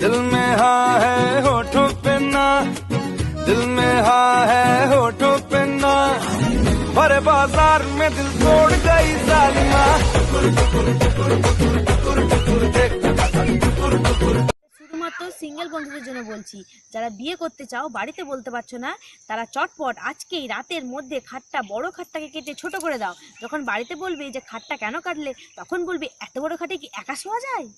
दिल में हाँ है होठों पे ना, दिल में हाँ है होठों पे ना, भरे बाजार में दिल तोड़ गई जालिमा। শুধুমাত্র সিঙ্গেল বন্ধুদের জন্য বলছি, যারা বিয়ে করতে চাও বাড়িতে বলতে পারছো না, তারা চটপট আজকেই রাতের মধ্যে খাটটা, বড় খাটটাকে কেটে ছোট করে দাও। যখন বাড়িতে বলবে যে খাটটা কেন কাটলে, তখন বলবে এত বড় খাটে কি একা শোয়া যায়।